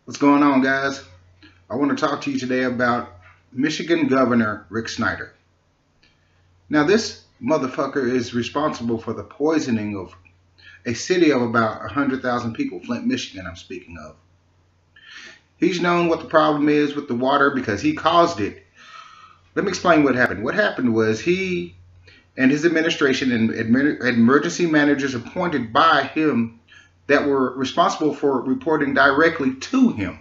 What's going on, guys? I want to talk to you today about Michigan Governor Rick Snyder. Now, this motherfucker is responsible for the poisoning of a city of about 100,000 people, Flint, Michigan, I'm speaking of. He's known what the problem is with the water because he caused it. Let me explain what happened. What happened was he and his administration and emergency managers appointed by him that were responsible for reporting directly to him.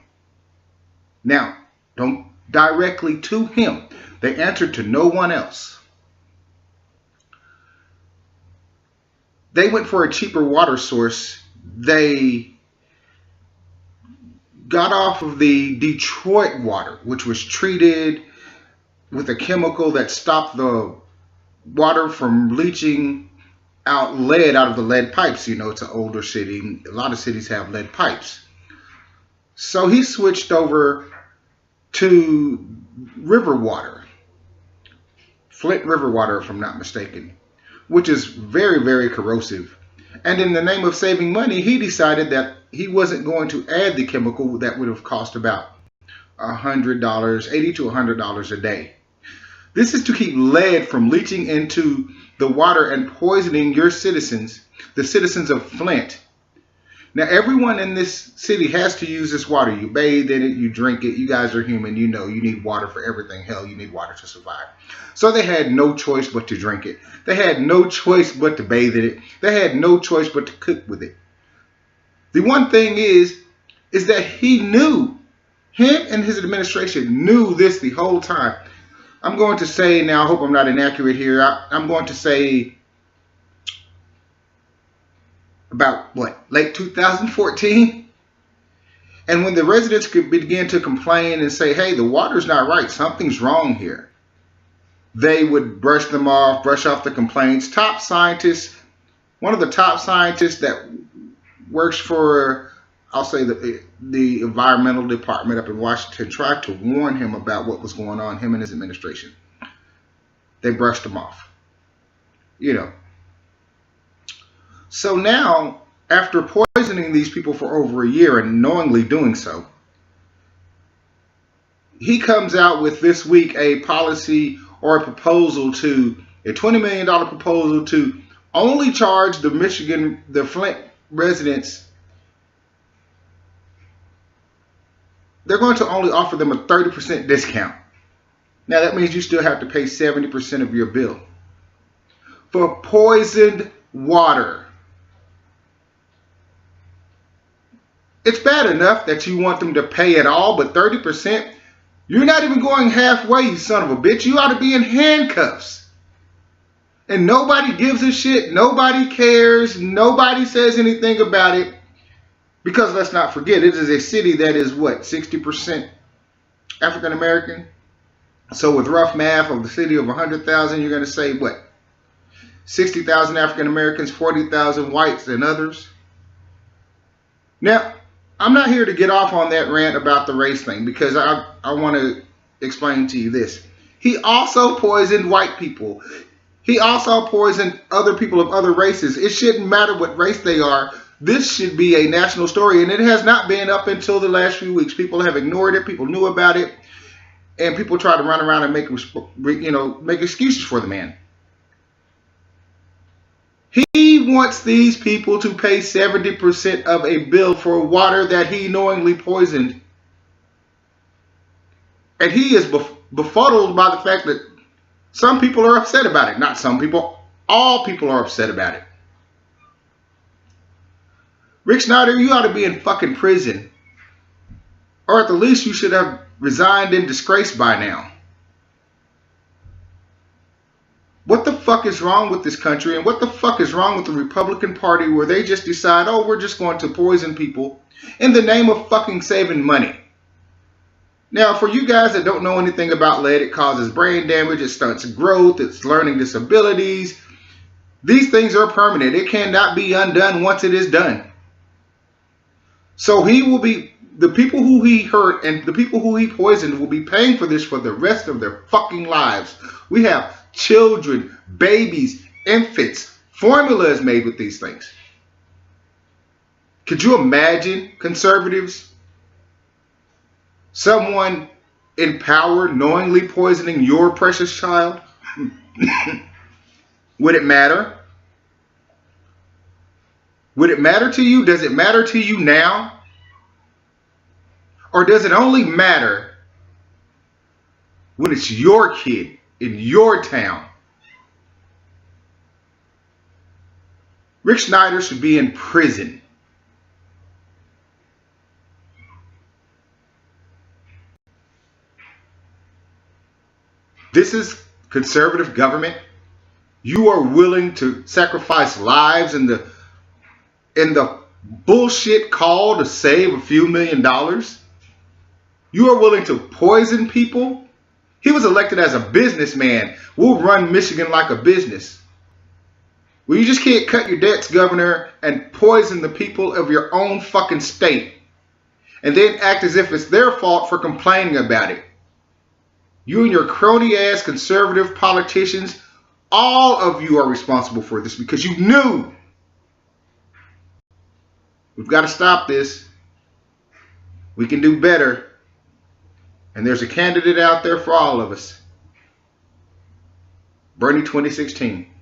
Now, don't directly to him. They answered to no one else. They went for a cheaper water source. They got off of the Detroit water, which was treated with a chemical that stopped the water from leaching out lead out of the lead pipes. You know, it's an older city. A lot of cities have lead pipes. So he switched over to river water, Flint River water, if I'm not mistaken, which is very, very corrosive. And in the name of saving money, he decided that he wasn't going to add the chemical that would have cost about $100, $80 to $100 a day. This is to keep lead from leaching into the water and poisoning your citizens, the citizens of Flint. Now, everyone in this city has to use this water. You bathe in it, you drink it. You guys are human. You know you need water for everything. Hell, you need water to survive. So they had no choice but to drink it. They had no choice but to bathe in it. They had no choice but to cook with it. The one thing is that he knew, him and his administration knew this the whole time. I'm going to say, now I hope I'm not inaccurate here, I'm going to say about late 2014. And when the residents could begin to complain and say, hey, the water's not right, something's wrong here, they would brush them off, brush off the complaints. Top scientists, one of the top scientists that works for, I'll say, the environmental department up in Washington, tried to warn him about what was going on, him and his administration. They brushed him off. You know. So now, after poisoning these people for over a year and knowingly doing so, he comes out with this week a policy or a proposal to, a $20 million proposal to only charge the Flint residents. They're going to only offer them a 30% discount. Now that means you still have to pay 70% of your bill for poisoned water. It's bad enough that you want them to pay it all, but 30%? You're not even going halfway, you son of a bitch. You ought to be in handcuffs. And nobody gives a shit. Nobody cares. Nobody says anything about it. Because let's not forget, it is a city that is, 60% African American? So with rough math of the city of 100,000, you're going to say, 60,000 African Americans, 40,000 whites, and others? Now, I'm not here to get off on that rant about the race thing, because I want to explain to you this. He also poisoned white people. He also poisoned other people of other races. It shouldn't matter what race they are. This should be a national story, and it has not been up until the last few weeks. People have ignored it. People knew about it, and people try to run around and make excuses for the man. He wants these people to pay 70% of a bill for water that he knowingly poisoned. And he is befuddled by the fact that some people are upset about it. Not some people. All people are upset about it. Rick Snyder, you ought to be in fucking prison. Or at the least you should have resigned in disgrace by now. What the fuck is wrong with this country, and what the fuck is wrong with the Republican Party, where they just decide, oh, we're just going to poison people in the name of fucking saving money? Now, for you guys that don't know anything about lead, it causes brain damage, it stunts growth, it's learning disabilities. These things are permanent. It cannot be undone once it is done. So the people who he hurt and the people who he poisoned will be paying for this for the rest of their fucking lives. We have children, babies, infants. Formula is made with these things. Could you imagine, conservatives, someone in power knowingly poisoning your precious child? Would it matter? Would it matter to you? Does it matter to you now? Or does it only matter when it's your kid in your town? Rick Snyder should be in prison. This is conservative government. You are willing to sacrifice lives in the bullshit call to save a few $1,000,000. You are willing to poison people. He was elected as a businessman. We'll run Michigan like a business. Well, you just can't cut your debts, Governor, and poison the people of your own fucking state, and then act as if it's their fault for complaining about it. You and your crony-ass conservative politicians, all of you are responsible for this because you knew. We've got to stop this. We can do better. And there's a candidate out there for all of us. Bernie 2016.